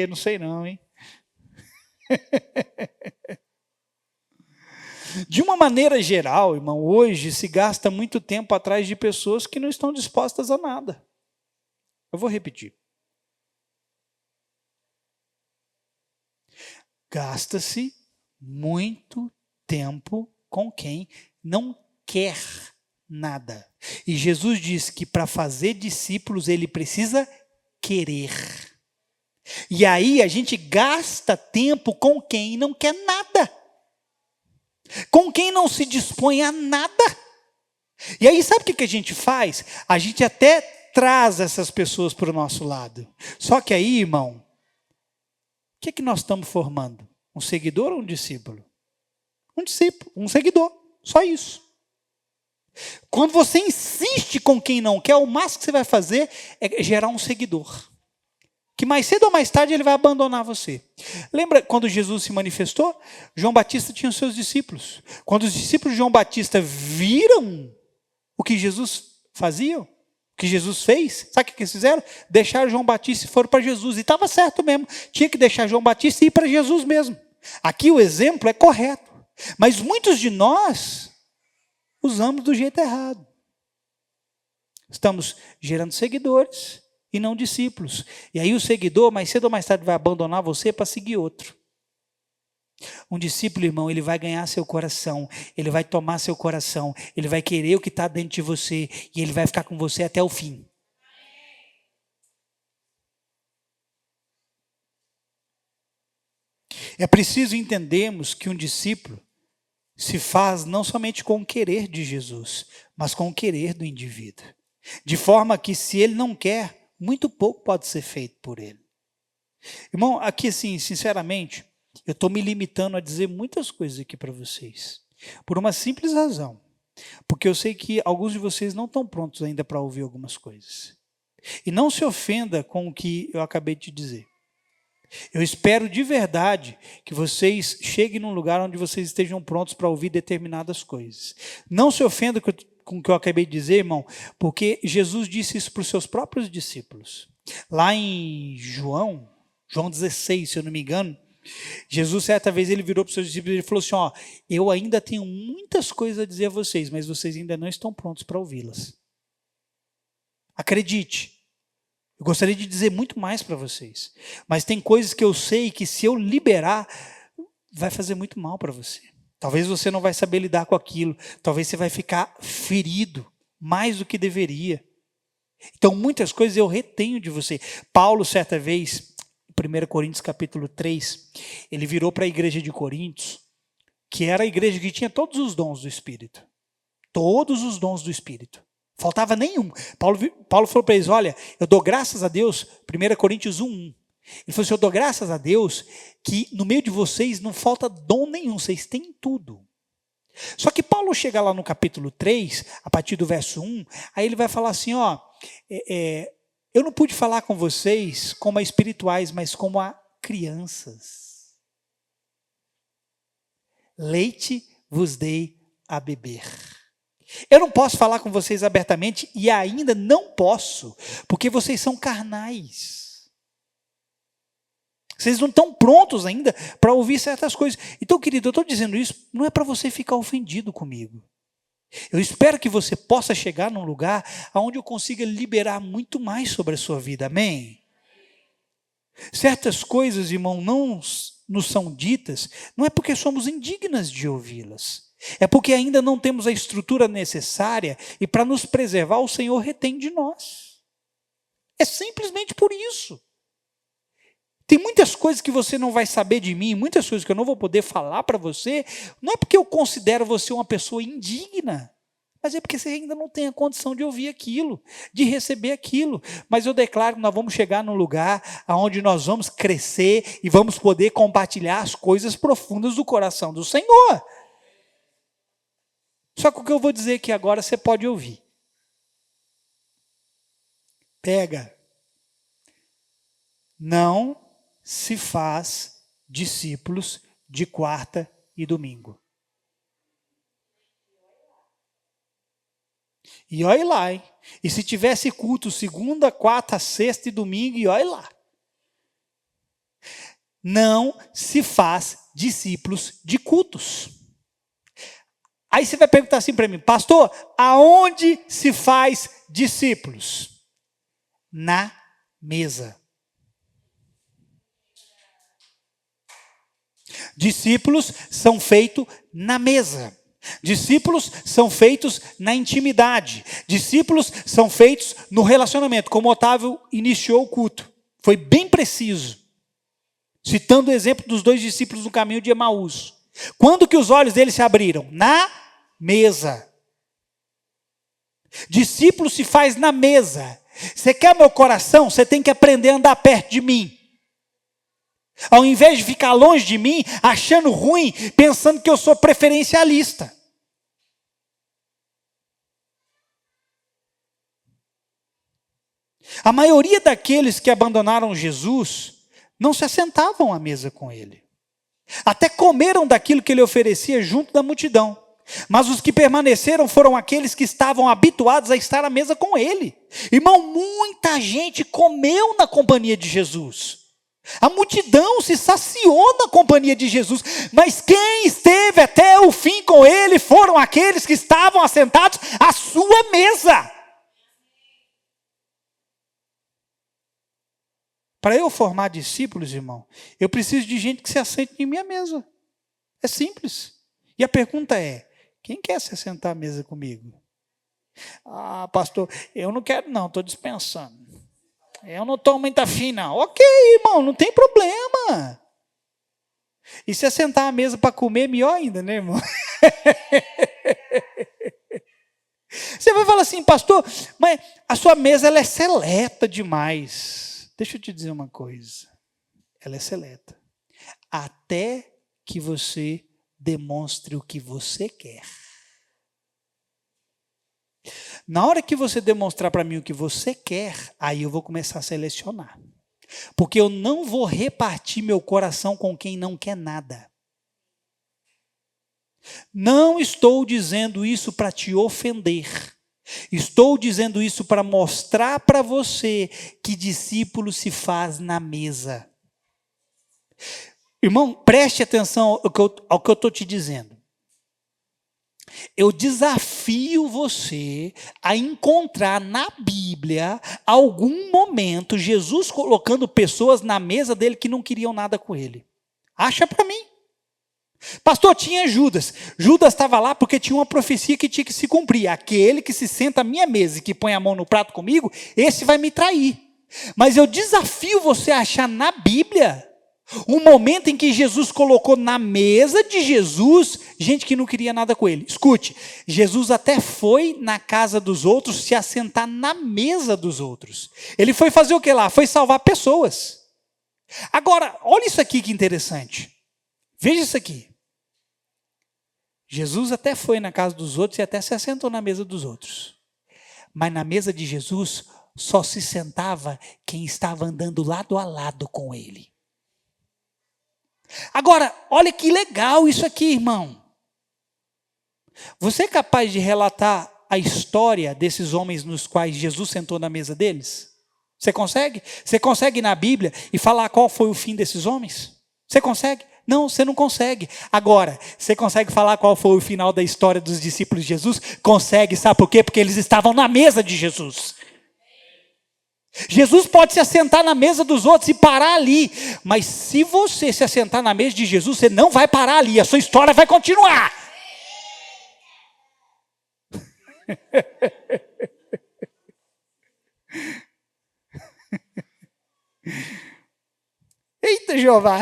Não sei não, hein? De uma maneira geral, irmão, hoje se gasta muito tempo atrás de pessoas que não estão dispostas a nada. Eu vou repetir. Gasta-se muito tempo com quem não quer nada. E Jesus diz que para fazer discípulos ele precisa querer. E aí a gente gasta tempo com quem não quer nada. Com quem não se dispõe a nada. E aí sabe o que a gente faz? A gente até traz essas pessoas para o nosso lado. Só que aí, irmão, o que nós estamos formando? Um seguidor ou um discípulo? Um discípulo, um seguidor, só isso. Quando você insiste com quem não quer, o máximo que você vai fazer é gerar um seguidor. Que mais cedo ou mais tarde ele vai abandonar você. Lembra quando Jesus se manifestou? João Batista tinha os seus discípulos. Quando os discípulos de João Batista viram o que Jesus fazia, o que Jesus fez, sabe o que eles fizeram? Deixaram João Batista e foram para Jesus. E estava certo mesmo, tinha que deixar João Batista e ir para Jesus mesmo. Aqui o exemplo é correto. Mas muitos de nós usamos do jeito errado. Estamos gerando seguidores e não discípulos. E aí o seguidor, mais cedo ou mais tarde, vai abandonar você para seguir outro. Um discípulo, irmão, ele vai ganhar seu coração, ele vai tomar seu coração, ele vai querer o que está dentro de você e ele vai ficar com você até o fim. É preciso entendermos que um discípulo se faz não somente com o querer de Jesus, mas com o querer do indivíduo. De forma que se ele não quer, muito pouco pode ser feito por ele. Irmão, aqui assim, sinceramente, eu estou me limitando a dizer muitas coisas aqui para vocês. Por uma simples razão. Porque eu sei que alguns de vocês não estão prontos ainda para ouvir algumas coisas. E não se ofenda com o que eu acabei de dizer. Eu espero de verdade que vocês cheguem num lugar onde vocês estejam prontos para ouvir determinadas coisas. Não se ofenda com o que eu acabei de dizer, irmão, porque Jesus disse isso para os seus próprios discípulos. Lá em João 16, se eu não me engano, Jesus certa vez ele virou para os seus discípulos e falou assim, ó, eu ainda tenho muitas coisas a dizer a vocês, mas vocês ainda não estão prontos para ouvi-las. Acredite, eu gostaria de dizer muito mais para vocês, mas tem coisas que eu sei que se eu liberar, vai fazer muito mal para você. Talvez você não vai saber lidar com aquilo. Talvez você vai ficar ferido mais do que deveria. Então, muitas coisas eu retenho de você. Paulo, certa vez, em 1 Coríntios capítulo 3, ele virou para a igreja de Coríntios, que era a igreja que tinha todos os dons do Espírito. Todos os dons do Espírito. Faltava nenhum. Paulo falou para eles, olha, eu dou graças a Deus, 1 Coríntios 1:1. Ele falou assim, eu dou graças a Deus que no meio de vocês não falta dom nenhum, vocês têm tudo. Só que Paulo chega lá no capítulo 3, a partir do verso 1, aí ele vai falar assim, ó, eu não pude falar com vocês como a espirituais, mas como a crianças. Leite vos dei a beber. Eu não posso falar com vocês abertamente e ainda não posso, porque vocês são carnais. Vocês não estão prontos ainda para ouvir certas coisas. Então, querido, eu estou dizendo isso, não é para você ficar ofendido comigo. Eu espero que você possa chegar num lugar onde eu consiga liberar muito mais sobre a sua vida, amém? Certas coisas, irmão, não nos são ditas, não é porque somos indignas de ouvi-las. É porque ainda não temos a estrutura necessária e para nos preservar o Senhor retém de nós. É simplesmente por isso. Tem muitas coisas que você não vai saber de mim, muitas coisas que eu não vou poder falar para você, não é porque eu considero você uma pessoa indigna, mas é porque você ainda não tem a condição de ouvir aquilo, de receber aquilo. Mas eu declaro que nós vamos chegar num lugar onde nós vamos crescer e vamos poder compartilhar as coisas profundas do coração do Senhor. Só que o que eu vou dizer aqui agora você pode ouvir. Pega. Não se faz discípulos de quarta e domingo. E olha lá, hein? E se tivesse culto segunda, quarta, sexta e domingo, e olha lá. Não se faz discípulos de cultos. Aí você vai perguntar assim para mim, pastor, aonde se faz discípulos? Na mesa. Discípulos são feitos na mesa. Discípulos são feitos na intimidade. Discípulos são feitos no relacionamento. Como Otávio iniciou o culto. Foi bem preciso. Citando o exemplo dos 2 discípulos no caminho de Emaús. Quando que os olhos deles se abriram? Na mesa. Discípulo se faz na mesa. Você quer meu coração? Você tem que aprender a andar perto de mim. Ao invés de ficar longe de mim, achando ruim, pensando que eu sou preferencialista. A maioria daqueles que abandonaram Jesus não se assentavam à mesa com ele. Até comeram daquilo que ele oferecia junto da multidão. Mas os que permaneceram foram aqueles que estavam habituados a estar à mesa com ele. Irmão, muita gente comeu na companhia de Jesus. A multidão se saciou na companhia de Jesus, mas quem esteve até o fim com ele foram aqueles que estavam assentados à sua mesa. Para eu formar discípulos, irmão, eu preciso de gente que se assente em minha mesa. É simples. E a pergunta é, quem quer se assentar à mesa comigo? Ah, pastor, eu não quero não, estou dispensando. Eu não estou muito afim, não. Ok, irmão, não tem problema. E se assentar à mesa para comer, melhor ainda, né, irmão? Você vai falar assim, pastor, mas a sua mesa ela é seleta demais. Deixa eu te dizer uma coisa. Ela é seleta. Até que você demonstre o que você quer. Na hora que você demonstrar para mim o que você quer, aí eu vou começar a selecionar. Porque eu não vou repartir meu coração com quem não quer nada. Não estou dizendo isso para te ofender. Estou dizendo isso para mostrar para você que discípulo se faz na mesa. Irmão, preste atenção ao que eu estou te dizendo. Eu desafio você a encontrar na Bíblia algum momento Jesus colocando pessoas na mesa dele que não queriam nada com ele. Acha para mim. Pastor, tinha Judas. Judas estava lá porque tinha uma profecia que tinha que se cumprir. Aquele que se senta à minha mesa e que põe a mão no prato comigo, esse vai me trair. Mas eu desafio você a achar na Bíblia um momento em que Jesus colocou na mesa de Jesus gente que não queria nada com ele. Escute, Jesus até foi na casa dos outros se assentar na mesa dos outros. Ele foi fazer o que lá? Foi salvar pessoas. Agora, olha isso aqui que interessante. Veja isso aqui. Jesus até foi na casa dos outros e até se assentou na mesa dos outros. Mas na mesa de Jesus só se sentava quem estava andando lado a lado com ele. Agora, olha que legal isso aqui, irmão. Você é capaz de relatar a história desses homens nos quais Jesus sentou na mesa deles? Você consegue? Você consegue ir na Bíblia e falar qual foi o fim desses homens? Você consegue? Não, você não consegue. Agora, você consegue falar qual foi o final da história dos discípulos de Jesus? Consegue, sabe por quê? Porque eles estavam na mesa de Jesus. Jesus pode se assentar na mesa dos outros e parar ali, mas se você se assentar na mesa de Jesus, você não vai parar ali, a sua história vai continuar. Eita, Jeová,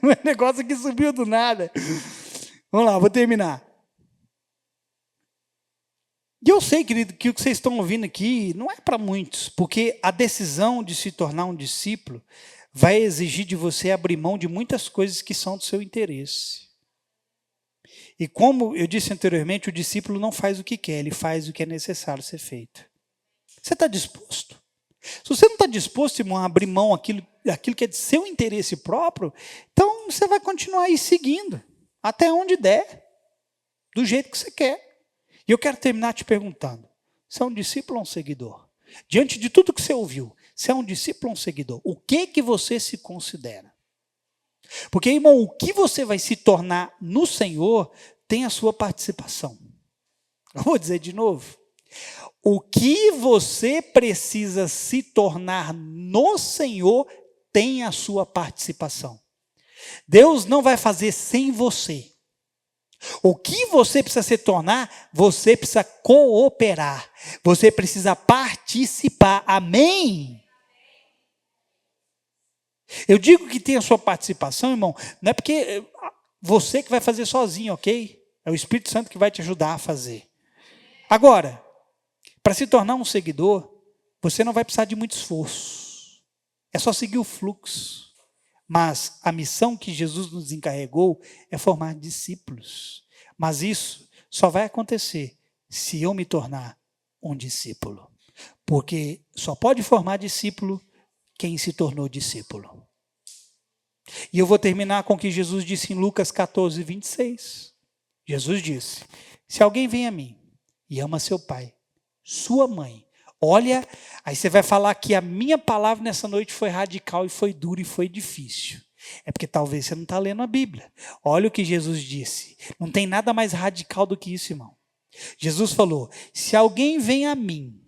o negócio aqui subiu do nada. Vamos lá, vou terminar. E eu sei, querido, que o que vocês estão ouvindo aqui não é para muitos, porque a decisão de se tornar um discípulo vai exigir de você abrir mão de muitas coisas que são do seu interesse. E como eu disse anteriormente, o discípulo não faz o que quer, ele faz o que é necessário ser feito. Você está disposto? Se você não está disposto, irmão, a abrir mão aquilo que é de seu interesse próprio, então você vai continuar aí seguindo, até onde der, do jeito que você quer. E eu quero terminar te perguntando, você é um discípulo ou um seguidor? Diante de tudo que você ouviu, você é um discípulo ou um seguidor? O que você se considera? Porque, irmão, o que você vai se tornar no Senhor tem a sua participação. Eu vou dizer de novo. O que você precisa se tornar no Senhor tem a sua participação. Deus não vai fazer sem você. O que você precisa se tornar, você precisa cooperar. Você precisa participar. Amém? Eu digo que tem a sua participação, irmão, não é porque você que vai fazer sozinho, ok? É o Espírito Santo que vai te ajudar a fazer. Agora, para se tornar um seguidor, você não vai precisar de muito esforço. É só seguir o fluxo. Mas a missão que Jesus nos encarregou é formar discípulos. Mas isso só vai acontecer se eu me tornar um discípulo. Porque só pode formar discípulo quem se tornou discípulo. E eu vou terminar com o que Jesus disse em Lucas 14, 26. Jesus disse, se alguém vem a mim e ama seu pai, sua mãe, olha, aí você vai falar que a minha palavra nessa noite foi radical e foi dura e foi difícil. É porque talvez você não está lendo a Bíblia. Olha o que Jesus disse. Não tem nada mais radical do que isso, irmão. Jesus falou, se alguém vem a mim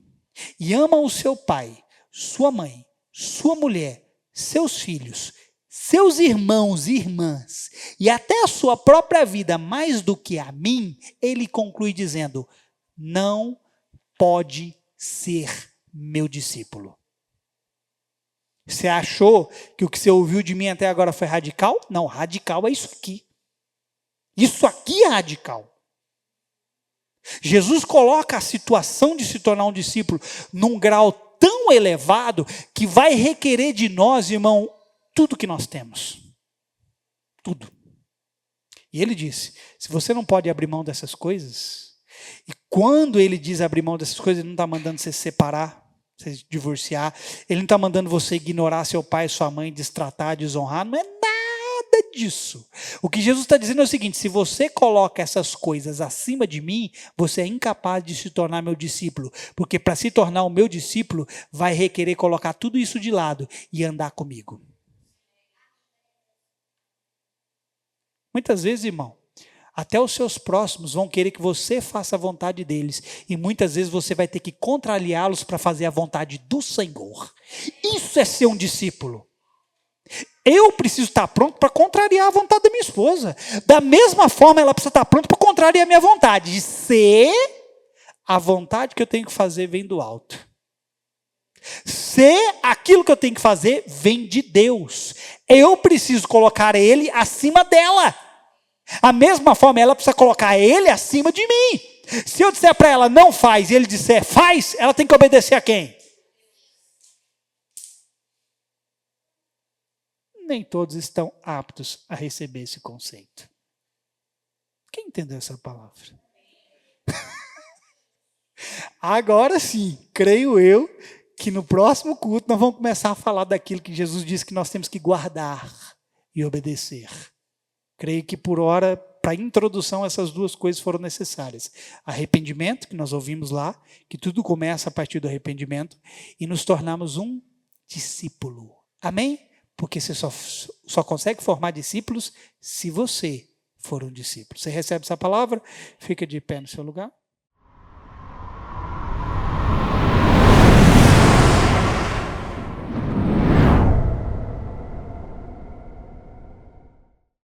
e ama o seu pai, sua mãe, sua mulher, seus filhos, seus irmãos e irmãs, e até a sua própria vida mais do que a mim, ele conclui dizendo, não pode ser meu discípulo. Você achou que o que você ouviu de mim até agora foi radical? Não, radical é isso aqui. Isso aqui é radical. Jesus coloca a situação de se tornar um discípulo num grau tão elevado que vai requerer de nós, irmão, tudo que nós temos. Tudo. E ele disse, se você não pode abrir mão dessas coisas, e quando ele diz abrir mão dessas coisas, ele não está mandando você se separar, você divorciar, ele não está mandando você ignorar seu pai e sua mãe, destratar, desonrar, não é nada disso. O que Jesus está dizendo é o seguinte, se você coloca essas coisas acima de mim, você é incapaz de se tornar meu discípulo, porque para se tornar o meu discípulo, vai requerer colocar tudo isso de lado e andar comigo. Muitas vezes, irmão, até os seus próximos vão querer que você faça a vontade deles. E muitas vezes você vai ter que contrariá-los para fazer a vontade do Senhor. Isso é ser um discípulo. Eu preciso estar pronto para contrariar a vontade da minha esposa. Da mesma forma, ela precisa estar pronta para contrariar a minha vontade. Se a vontade que eu tenho que fazer vem do alto. Se aquilo que eu tenho que fazer vem de Deus. Eu preciso colocar ele acima dela. A mesma forma, ela precisa colocar ele acima de mim. Se eu disser para ela, não faz, e ele disser, faz, ela tem que obedecer a quem? Nem todos estão aptos a receber esse conceito. Quem entendeu essa palavra? Agora sim, creio eu, que no próximo culto nós vamos começar a falar daquilo que Jesus disse que nós temos que guardar e obedecer. Creio que por hora, para a introdução, essas duas coisas foram necessárias. Arrependimento, que nós ouvimos lá, que tudo começa a partir do arrependimento, e nos tornamos um discípulo. Amém? Porque você só consegue formar discípulos se você for um discípulo. Você recebe essa palavra? Fica de pé no seu lugar.